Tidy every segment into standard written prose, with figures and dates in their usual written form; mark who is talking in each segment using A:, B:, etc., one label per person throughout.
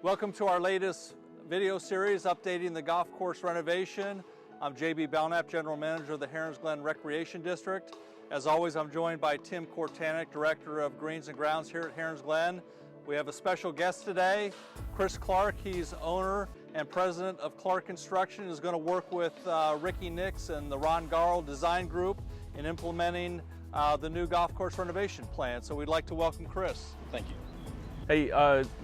A: Welcome to our latest video series updating the golf course renovation. I'm JB Belknap, General Manager of the Herons Glen Recreation District. As always, I'm joined by Tim Kortanek, Director of Greens and Grounds here at Herons Glen. We have a special guest today, Chris Clark. He's owner and president of Clark Construction. Is going to work with Ricky Nix and the Ron Garl Design Group in implementing the new golf course renovation plan. So we'd like to welcome Chris.
B: Thank you.
C: Hey,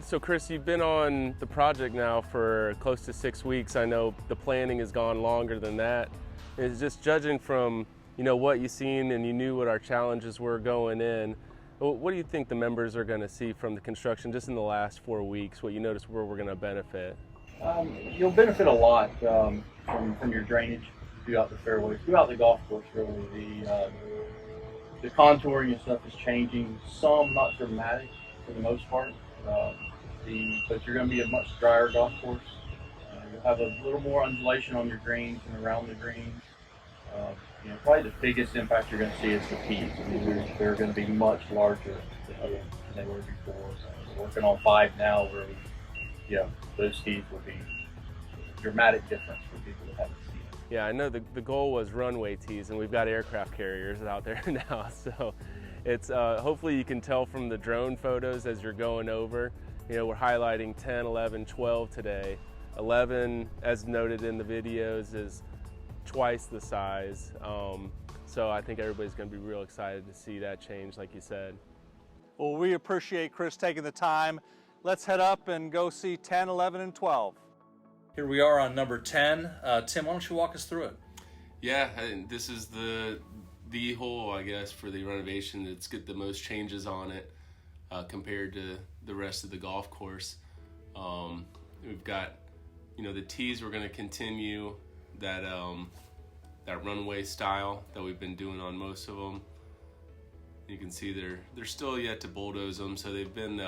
C: so Chris, you've been on the project now for close to 6 weeks. I know the planning has gone longer than that. It's just judging from, what you've seen and you knew what our challenges were going in. What do you think the members are going to see from the construction just in the last 4 weeks? What you notice where we're going to benefit?
B: You'll benefit a lot from your drainage throughout the fairways, throughout the golf course. Really, the contouring and stuff is changing. Some not dramatic for the most part, but you're going to be a much drier golf course. You'll have a little more undulation on your greens and around the greens. Probably the biggest impact you're going to see is the tees. They're going to be much larger than they were before. We're working on 5 now where those tees will be a dramatic difference for people that haven't seen it.
C: Yeah, I know the goal was runway tees, and we've got aircraft carriers out there now, so it's hopefully you can tell from the drone photos as you're going over. We're highlighting 10, 11, 12 today. 11, as noted in the videos, is twice the size. So I think everybody's going to be real excited to see that change, like you said.
A: Well, we appreciate Chris taking the time. Let's head up and go see 10, 11, and 12. Here we are on number 10. Tim, why don't you walk us through it?
D: Yeah, this is the hole, I guess, for the renovation that's got the most changes on it compared to the rest of the golf course. We've got, the tees. We're going to continue that runway style that we've been doing on most of them. You can see they're still yet to bulldoze them, so they've been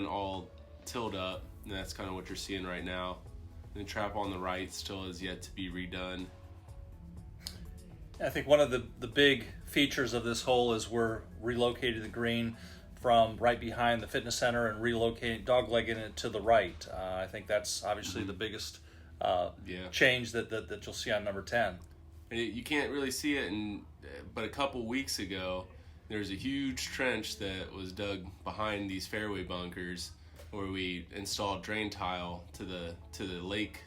D: all tilled up, and that's kind of what you're seeing right now. The trap on the right still is yet to be redone.
A: I think one of the big features of this hole is we're relocating the green from right behind the fitness center and doglegging it to the right. I think that's obviously the biggest change that you'll see on number 10.
D: And you can't really see it, but a couple weeks ago, there's a huge trench that was dug behind these fairway bunkers where we installed drain tile to the lake,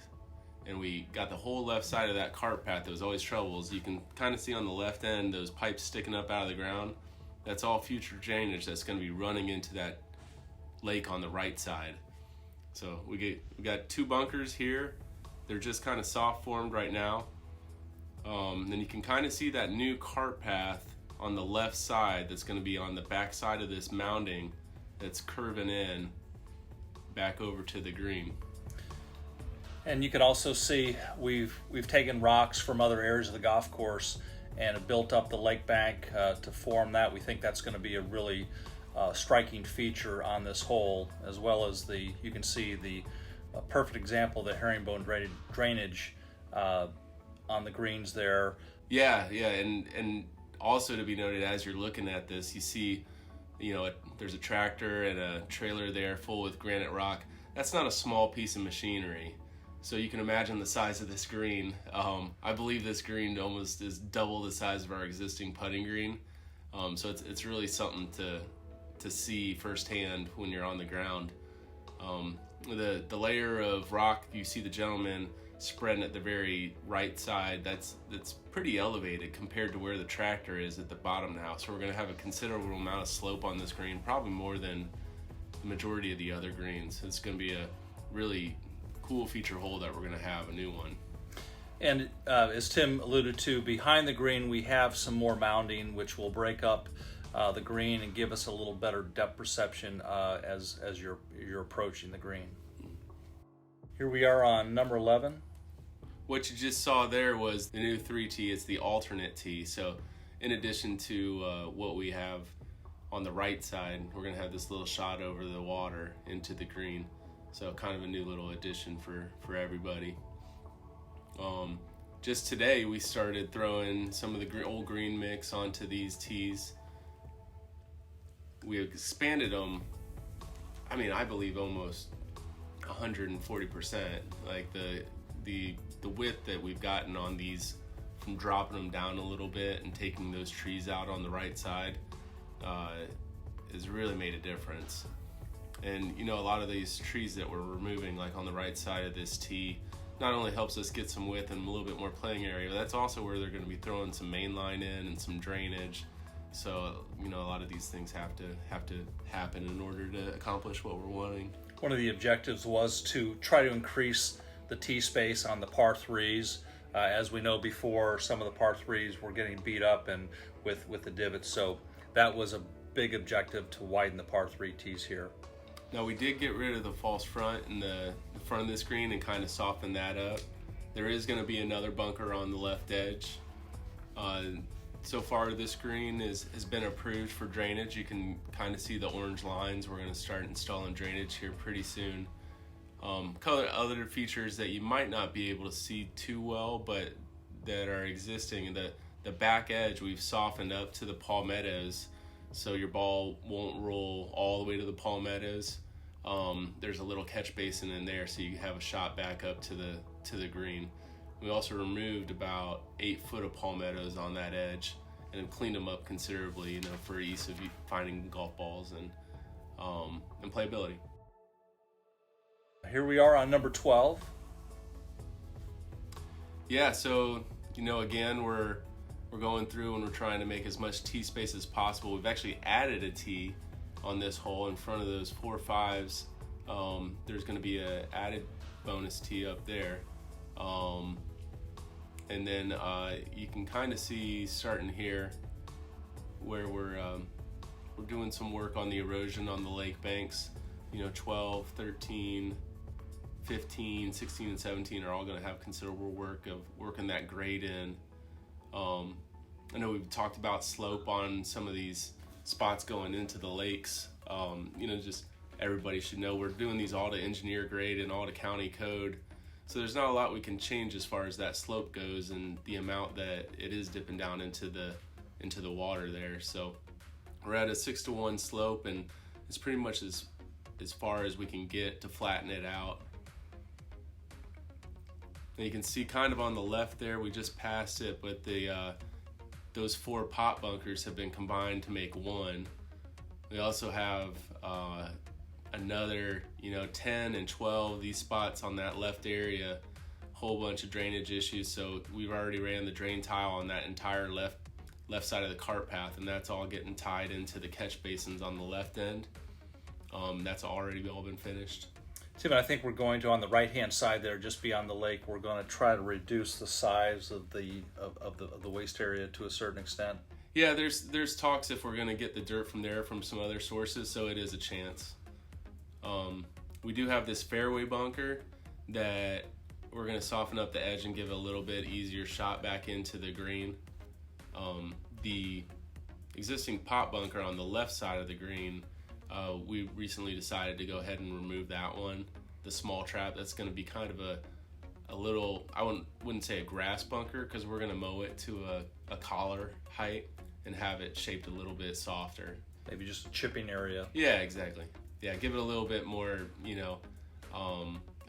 D: and we got the whole left side of that cart path. There was always troubles. You can kind of see on the left end those pipes sticking up out of the ground. That's all future drainage that's going to be running into that lake on the right side. So we got 2 bunkers here. They're just kind of soft formed right now. Then you can kind of see that new cart path on the left side that's going to be on the back side of this mounding that's curving in back over to the green.
A: And you can also see we've taken rocks from other areas of the golf course and have built up the lake bank to form that. We think that's going to be a really striking feature on this hole, as well as you can see the perfect example of the herringbone drainage on the greens there.
D: Yeah, and also to be noted, as you're looking at this, you see, there's a tractor and a trailer there full with granite rock. That's not a small piece of machinery. So you can imagine the size of this green. I believe this green almost is double the size of our existing putting green. So it's really something to see firsthand when you're on the ground. The layer of rock you see the gentleman spreading at the very right side, that's pretty elevated compared to where the tractor is at the bottom now. So we're going to have a considerable amount of slope on this green, probably more than the majority of the other greens. It's going to be a really cool feature hole that we're going to have, a new one.
A: And as Tim alluded to, behind the green we have some more mounding which will break up the green and give us a little better depth perception as you're approaching the green. Here we are on number 11.
D: What you just saw there was the new 3T. It's the alternate tee. So in addition to what we have on the right side, we're going to have this little shot over the water into the green. So kind of a new little addition for everybody. Just today we started throwing some of the old green mix onto these tees. We expanded them, I believe almost 140%. Like the width that we've gotten on these, from dropping them down a little bit and taking those trees out on the right side, has really made a difference. And you know, a lot of these trees that we're removing, like on the right side of this tee, not only helps us get some width and a little bit more playing area, but that's also where they're going to be throwing some main line in and some drainage. So you know, a lot of these things have to happen in order to accomplish what we're wanting.
A: One of the objectives was to try to increase the tee space on the par threes. As we know, before, some of the par threes were getting beat up and with the divots, so that was a big objective, to widen the par three tees here.
D: Now, we did get rid of the false front in the front of this green and kind of soften that up. There is going to be another bunker on the left edge. So far, this green has been approved for drainage. You can kind of see the orange lines. We're going to start installing drainage here pretty soon. Other features that you might not be able to see too well, but that are existing, the back edge we've softened up to the palmettos, so your ball won't roll all the way to the palmettos. There's a little catch basin in there, so you have a shot back up to the green. We also removed about 8 foot of palmettos on that edge and cleaned them up considerably, you know, for ease of finding golf balls and playability.
A: Here we are on number 12.
D: Yeah, so you know, again, we're going through and we're trying to make as much tee space as possible. We've actually added a tee on this hole in front of those 4-5s. There's going to be an added bonus tee up there, and then you can kind of see starting here where we're doing some work on the erosion on the lake banks. You know, 12, 13, 15, 16, and 17 are all going to have considerable work of working that grade in. I know we've talked about slope on some of these spots going into the lakes. You know, just everybody should know we're doing these all to engineer grade and all to county code. So there's not a lot we can change as far as that slope goes and the amount that it is dipping down into the water there. So we're at a 6-to-1 slope, and it's pretty much as far as we can get to flatten it out. And you can see kind of on the left there, we just passed it, but those 4 pot bunkers have been combined to make one. We also have another, you know, 10 and 12, these spots on that left area, whole bunch of drainage issues. So we've already ran the drain tile on that entire left side of the cart path, and that's all getting tied into the catch basins on the left end. That's already all been finished.
A: Tim, I think we're going to, on the right-hand side there, just beyond the lake, we're going to try to reduce the size of the waste area to a certain extent.
D: Yeah, there's talks if we're going to get the dirt from there from some other sources, so it is a chance. We do have this fairway bunker that we're going to soften up the edge and give it a little bit easier shot back into the green. The existing pot bunker on the left side of the green, we recently decided to go ahead and remove that one, the small trap. That's going to be kind of a little, I wouldn't say a grass bunker, because we're going to mow it to a collar height and have it shaped a little bit softer.
A: Maybe just a chipping area.
D: Yeah, exactly. Yeah, give it a little bit more, you know,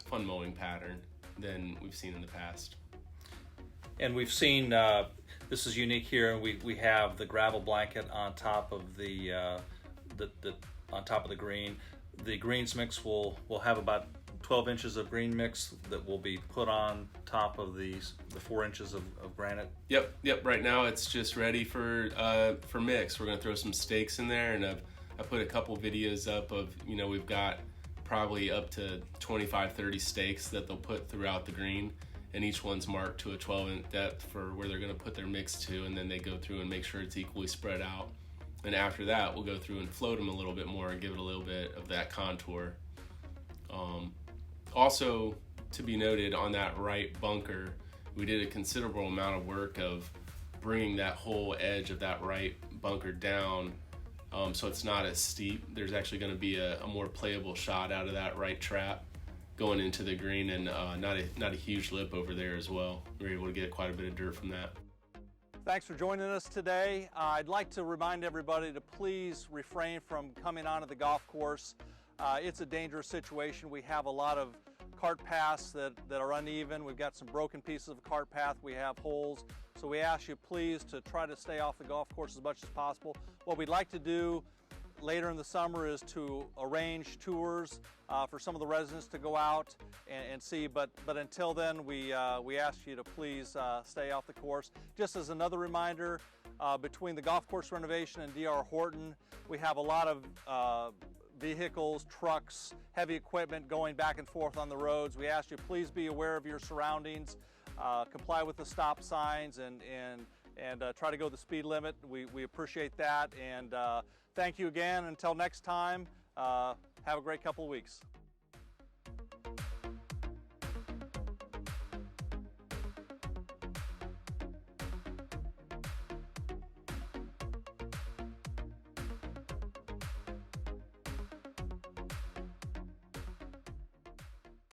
D: fun mowing pattern than we've seen in the past.
A: And we've seen, this is unique here, and we have the gravel blanket on top of the on top of the green. The greens mix will have about 12 inches of green mix that will be put on top of the 4 inches of granite.
D: Yep. Right now it's just ready for mix. We're gonna throw some stakes in there, and I put a couple videos up of, you know, we've got probably up to 25-30 stakes that they'll put throughout the green, and each one's marked to a 12-inch depth for where they're gonna put their mix to, and then they go through and make sure it's equally spread out. And after that, we'll go through and float them a little bit more and give it a little bit of that contour. Also, to be noted, on that right bunker, we did a considerable amount of work of bringing that whole edge of that right bunker down, so it's not as steep. There's actually going to be a more playable shot out of that right trap going into the green, and not a huge lip over there as well. We were able to get quite a bit of dirt from that.
A: Thanks for joining us today. I'd like to remind everybody to please refrain from coming onto the golf course It's a dangerous situation. We have a lot of cart paths that are uneven. We've got some broken pieces of cart path. We have holes. So we ask you please to try to stay off the golf course as much as possible. What we'd like to do later in the summer is to arrange tours for some of the residents to go out and see, but until then we ask you to please stay off the course. Just as another reminder, between the golf course renovation and DR Horton, we have a lot of vehicles, trucks, heavy equipment going back and forth on the roads. We ask you please be aware of your surroundings, comply with the stop signs, and try to go the speed limit. We appreciate that, and thank you again. Until next time, have a great couple of weeks.